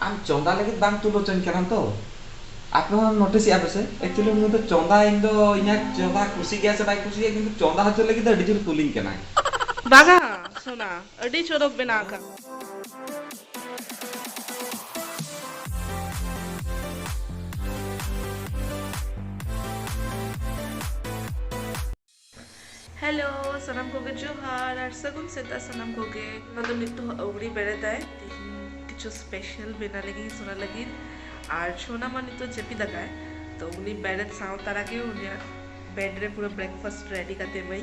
आम चंदा लगे बांग तुलो चन करन तो आप नोटिस या बसे एक्चुअली उन तो चंदा इन तो इना चंदा खुशी गया से बाई खुशी है किंतु चंदा हचो लगे तो डिजल तुलिंग करना बागा सोना अडी चोरक बेना का हेलो सनम कोगे जोहार और सगुन सेता सनम कोगे नदो नितो अवड़ी बेड़ेदाय किछु स्पेशल बेना लगी सोना लगी और सोना मानी तो जेपी दगाय तो उनी बेड़े साव तारा के उनी बेड रे पूरा ब्रेकफास्ट रेडी करते मई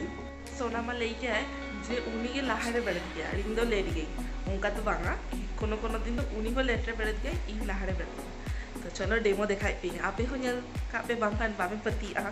सोना मा ले के जे उनी के लाहारे बेड़े गया रिंग दो लेट गई उनका तो बांगा कोनो कोनो दिन तो उनी को लेटरे बेड़े गया इन लाहारे बेड़े तो चलो डेमो दिखाई पे आपे हो नेल कापे बांकान बामे पति आ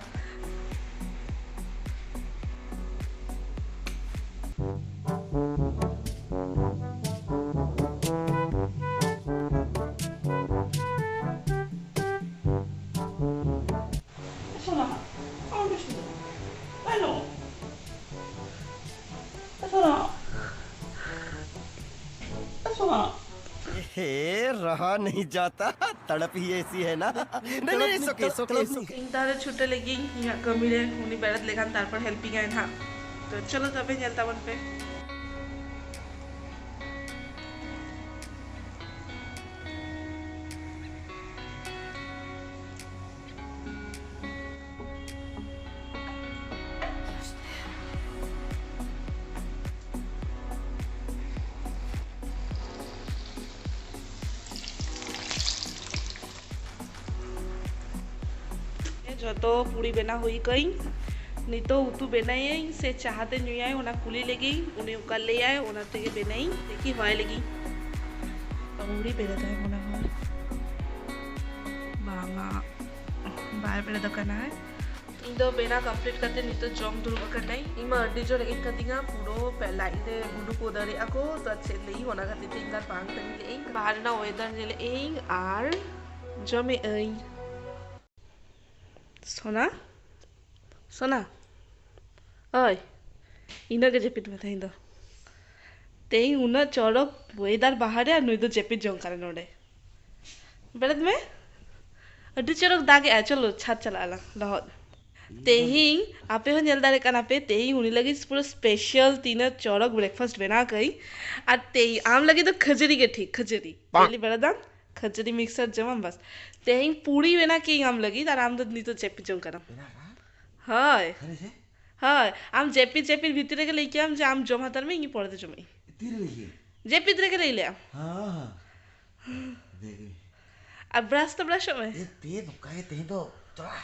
हे रहा नहीं जाता तड़प ही ऐसी है ना नहीं नहीं सोके सोके सोके इंतारे छुट्टे लगी यहाँ कमी रे उन्हीं बैठत लेखान तार पर हेल्पिंग आए था तो चलो तबे चलता बन पे जो तो पूरी बना हुई कहीं नहीं तो उतु बनाई से चाहते नहीं आए उन्हें कुली लगी उन्हें उकल ले आए उन्हें ते बनाई देखी होए लगी पूरी बेरा था मुना हर बांगा बाहर बेरा दकाना है इन दो बेना कंप्लीट करते नहीं तो जॉम दुर्गा करना ही इमा अड्डी जो लगी कतिंगा पूरो पहला इधे बुडू को दरे ako तो अच्छे ले ही होना करती थी इंदर बांग तंग एक बाहर ना वेदर जेले एक आर जो में सोना सोना ओय इनो के जेपिट में थाइंदो तेई उना चौड़क वेदार बाहर है नुई तो जेपिट जों करे नोडे बेलत में अड्डी चौड़क दागे आ चलो छात चला आला लहद तेही आपे हो नेल दारे काना पे तेही उनी लगी पूरा स्पेशल तीन चौड़क ब्रेकफास्ट बना गई और तेही आम लगी तो खजरी के ठीक खजरी पहली बड़ा दाम खजरी मिक्सर जमा बस तेही पूरी बना के आम लगी तार आम तो नी तो जेपी जों करम हाय हाय आम जेपी जेपी भीतरे के लेके आम जमा तर में इंगी पड़ते जमे तीर लेके जेपी इतरे के ले ले हां देख अब ब्रश तो ब्रश में ये ते भकाए ते तो चला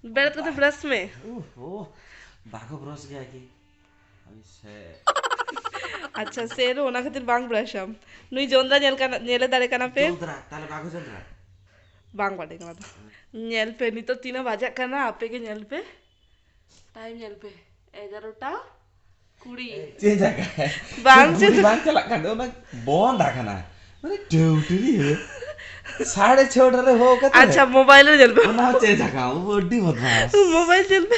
बेरत को तो ब्रश में ओहो बागो ब्रश गया की अभी से अच्छा सेर होना खातिर बांग ब्रश हम नुई जोंदा नेले दारे काना पे चंद्रा ताले बागो चंद्रा बांग बाटे का मतलब नेल पे नी तो 3 बजे करना आपे के नेल पे टाइम नेल पे 11टा 20 चेंज आगा बांग से बांग चला कर ना बॉन्ड आखना अरे ड्यूटी है 6:30 रे हो कते अच्छा मोबाइल रे नेल पे ना चेंज आगा वो बड़ी बदमाश मोबाइल नेल पे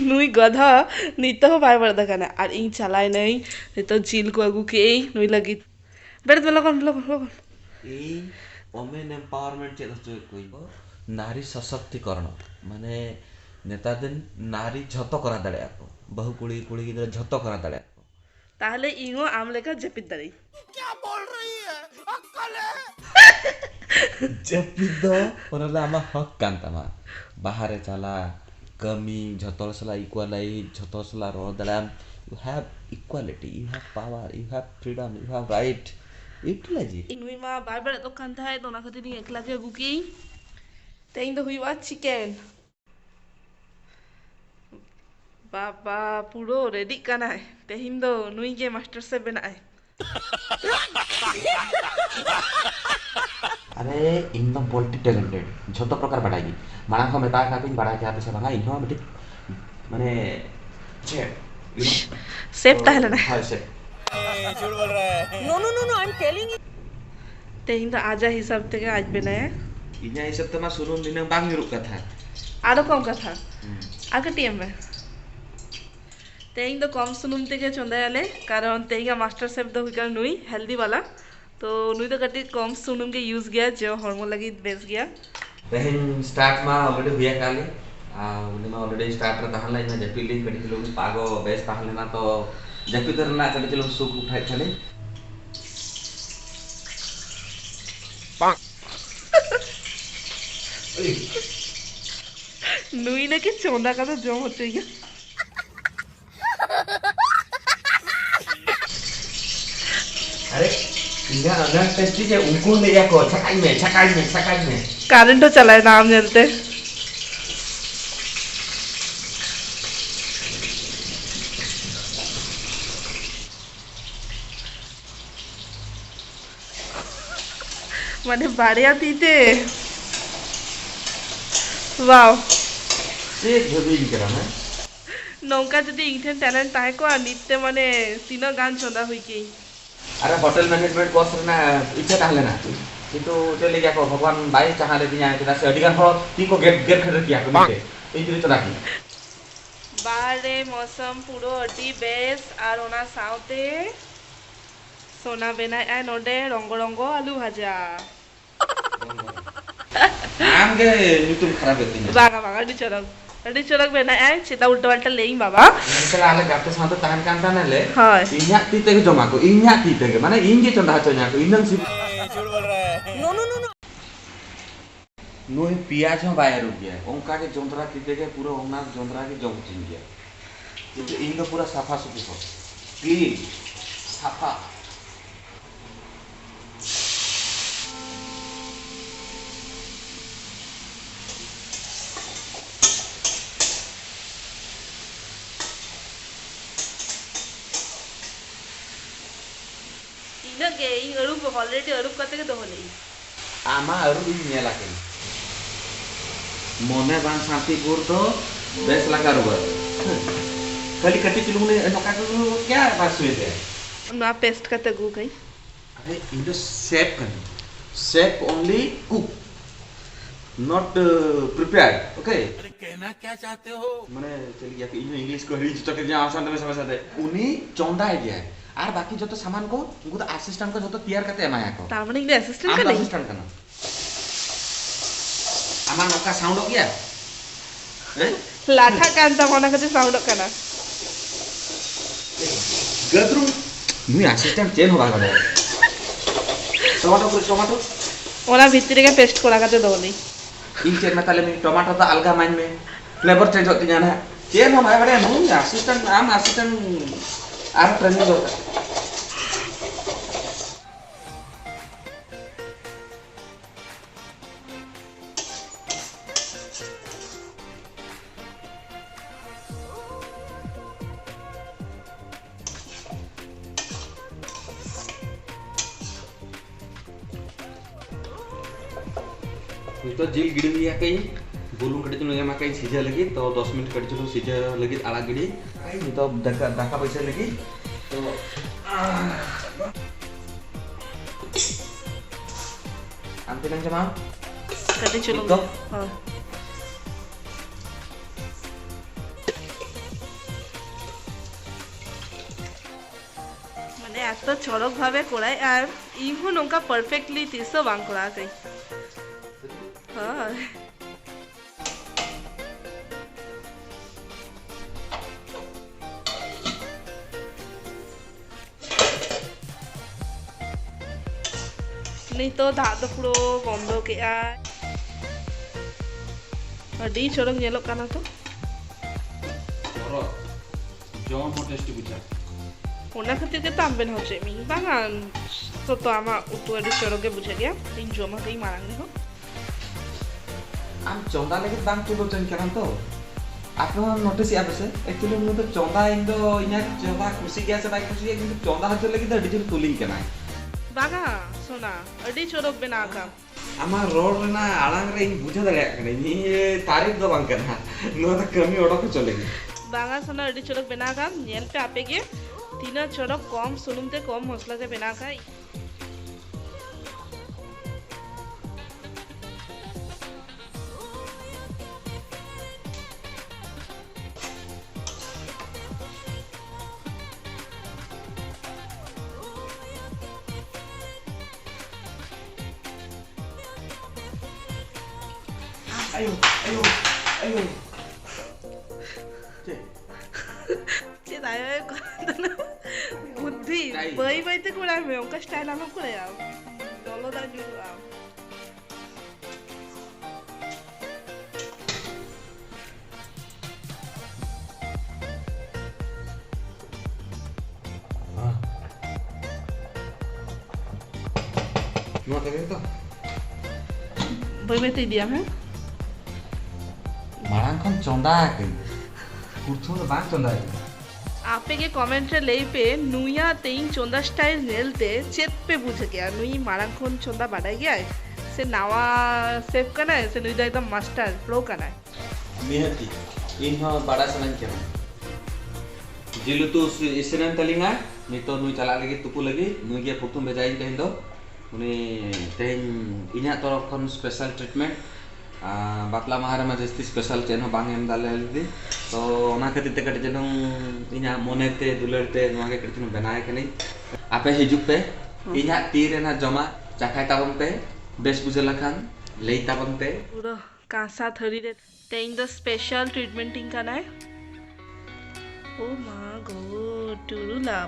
नुई गधा नी तो भाई बड़ा खाना और इन चलाए नहीं नहीं तो झील को अगू के नुई लगी बेरत में लगन लगन এই ওমেন এম্পাওয়ারমেন্ট চেতা তো কই নারী সশক্তিকরণ মানে নেতাদের নারী ঝত করা দাঁড়ে আপো বহু কুড়ি কুড়ি গিদরে ঝত করা দাঁড়ে আপো তাহলে ইঙো আম লেখা জেপিত দাঁড়ি क्या बोल रही है अक्कल है জেপিদ ওনালে আমা হক কান্তামা বাহারে চালা কমি ঝতল সলা ইকুয়ালাই ঝতল সলা র দাঁড়া you have equality you have power you have freedom you have right utilize इनुई मा बार बार तो कांता है तो ना खातिर नहीं एकला के गुकी तेइन तो हुई बात चिकन बाबा पूरो रेडी करना है तेहिन दो नुई के मास्टर से बना है अरे एकदम पोल्ट्री टैलेंटेड झोतो प्रकार बढ़ाएगी माना को मैं का पिन बढ़ा के आप से बना इनो बेटी माने छे यू नो सेफ ताहला ना हां से झूठ बोल रहा है No, no, no, no, I'm telling you. तेहिन तो आजा हिसाब ते आज बनाया इना हिसाब तो मैं सुरुन दिन बांग रुक का था आरो कम का था आगे टीएम में तेहिन तो कम सुनुम ते के चंदा आले कारण तेहिन का मास्टर शेफ दो हुई नुई हेल्दी वाला तो नुई तो कटी कम सुनुम के यूज गया जो हॉर्मोन लगी बेस गया तेहन स्टार्ट मा ऑलरेडी हुआ काले उनी मा ऑलरेडी स्टार्ट रे तहन लाइन में जेपीली कटी चलो पागो बेस तहन लेना तो जेपी तर ना कटी चलो सुख उठाई चले नुई ने कि चौंदा का तो जो होते ही अरे इन्हें अनर टेस्टी के उनको ले जा को छकाई में करंट तो चला है नाम जलते माने बाड़िया पीते वाव से जबी करा ना नौका जदि इंटेन टैलेंट ताहे को नित्य माने तीनो गान चंदा हुई की अरे होटल मैनेजमेंट कोर्स रे ना इच्छा ताहले ना किंतु चले गया को भगवान बाई चाहा ले दिया कि से अधिकार हो ती को गेर खर किया को मिटे ए जरी तो राखी बारे मौसम पुरो अडी बेस और ओना साउते सोना बेना आ नोडे रंगो रंगो आलू भाजा नाम के यूट्यूब खराब होती है बागा बागा अडी चरक बेना आ चिता उल्टा पल्टा लेई बाबा चला आले गाते साथ ताहन कांता ने ले हां इन्या तीते के जमा को इन्या तीते के माने इनके चंदा चन्या को इनन सी झूठ बोल रहा है नो नो नो नो पियाज में बाहर हो गया ओंका के जोंदरा तीते के पूरा ओना जोंदरा के जम चिन गया तो इन तो पूरा साफा सुफी हो क्लीन साफा इनगे इ अरूप ऑलरेडी अरूप करते के दोहले आमा अरु इन नेला के मोने बान शांतिपुर तो बेस लगा रुआ खाली कटी चिलू ने नका को क्या बात हुई थे ना पेस्ट करते गु गई अरे in the shape only cook not prepared okay अरे कहना क्या चाहते हो माने चल गया कि इन इंग्लिश को हिज तो के जहां आसान में समझ आते उनी चौंदा है गया है और बाकी जो तो सामान को उनको तो असिस्टेंट को जो तो तैयार करते हैं माया को तार माने इने असिस्टेंट का आम नहीं असिस्टेंट करना आमा नौका साउंड हो गया लाठा कांता मना कते साउंड करना गदरू नुई असिस्टेंट चेन होबा गले टमाटो ओना भीतर के पेस्ट कोला कते दोली इन चेन में ताले में टमाटो तो अलगा माइन में फ्लेवर चेंज होती जाना है चेन हो भाई बड़े नुई असिस्टेंट आम असिस्टेंट आर ट्रेनिंग होता तो जिल गिड़ी लिया कहीं बोलूं कटी चलो यमा कहीं सीजा लगी तो 10 मिनट कटी चलो सीजा लगी आला गिड़ी कहीं तो दाका पैसा लगी तो आंते नंग जमा कते चलो तो? हां মানে এত চড়ক ভাবে কোড়ায় আর ইহো নৌকা পারফেক্টলি 300 বাং কোড়া কই হ্যাঁ नहीं तो दाद पुरो बंद के अडी चरक नेलो काना तो और जॉन हो टेस्ट बुझा ओना खातिर के तांबेन होचे मी बागान तो आमा उतु अडी चरक के बुझे गया इन जोमा कई मारांगे हो आम चौंदा लगे दाम तुलो चन करन तो आपनो नोटिस या बसे एक्चुअली मु तो चौंदा इन दो इना चौंदा खुशी गया से बाई खुशी गया किंतु चौंदा हजर लगी तो डिजिटल तुलिंग केना बागा सोना अडी चरक बेना का आमा रोड ना आलांग रे इन बुझा दले कने नि तारीफ दो बांग करना नो तो कमी ओडो को चलेगी बागा सोना अडी चरक बेना का नेल पे आपे के तीना चरक कम सुनुम ते कम मसला ते बेना का ayo, ayo, ayo. Cek. Cik tayo ko na buddhi. Bay te kura me onka style ama kure yaw. Dolo da juru am. Nuat lagi tu. Bay te diam hai. Marang kan chonda ke. Kurthum to bang chonda. आपे के comment रे लेई पे नुया तेई चोंदा style नेलते चेत पे बुझे गया नुई मारंग खोन चोंदा बाड़ा गया है से नावा सेव करना है से नुई दा एकदम मास्टर प्रो करना है Mihati. Inho bada sanan kena. Jilu tu isinan telinga, nito nui cala lagi tupu lagi, nui dia putum bejain tehin do. Uni tehin inya torok kon special treatment. Bapla mahara ma jesti special cheno bang em dalel di. तो ओना खातिर ते कटे जनम इना मोनेते दुलरते नोआ के कटे बनाए के नहीं आपे हिजुक पे इना तीर ना जमा चाखाय ताबन पे बेस बुझला खान लेई ताबन पे पूरा कांसा थरी रे तेई द स्पेशल ट्रीटमेंटिंग करना है ओ मां God टुरुला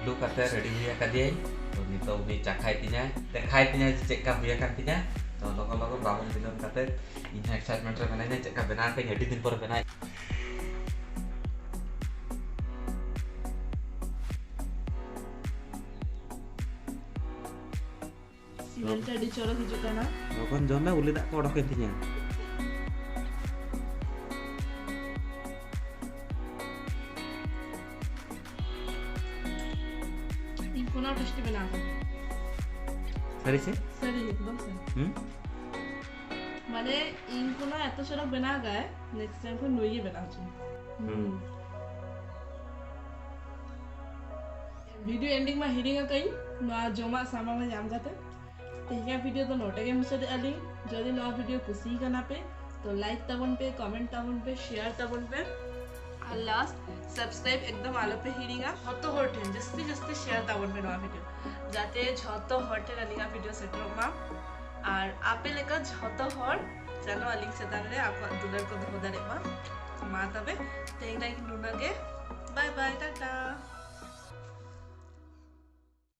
Look at that ready huya ka diai to nito uni chakhai tinya check ka huya kan tinya to logo babon dinon kate inya excitement re banai check ka bena pe hedi din por benai cement ready चोरो हिजुका ना logon jona uli dak kodok tinya इनको tasty बना दो sari se सही एकदम सही মানে ইनको ना এত সরক बना गए नेक्स्ट टाइम को नुई बना चाहिए वीडियो एंडिंग में हिडिंग कई नुआ जोमा सामा में जाम जाते तेहिया वीडियो तो नोटे के मुझसे अली जल्दी नुआ वीडियो कुसी करना पे तो लाइक तबन पे कमेंट तबन पे शेयर तबन पे और लास्ट सब्सक्राइब एकदम आलो पे हिडिंगा हतो हटे जस्ती शेयर तबन पे नुआ वीडियो जाते झतो हटे रनिंगा वीडियो सेटर मा और आपे लेकर झतो हर जानो लिंक से दान रे आप दुलर को धोदा रे मा तबे तेंगा की नुना के बाय बाय टाटा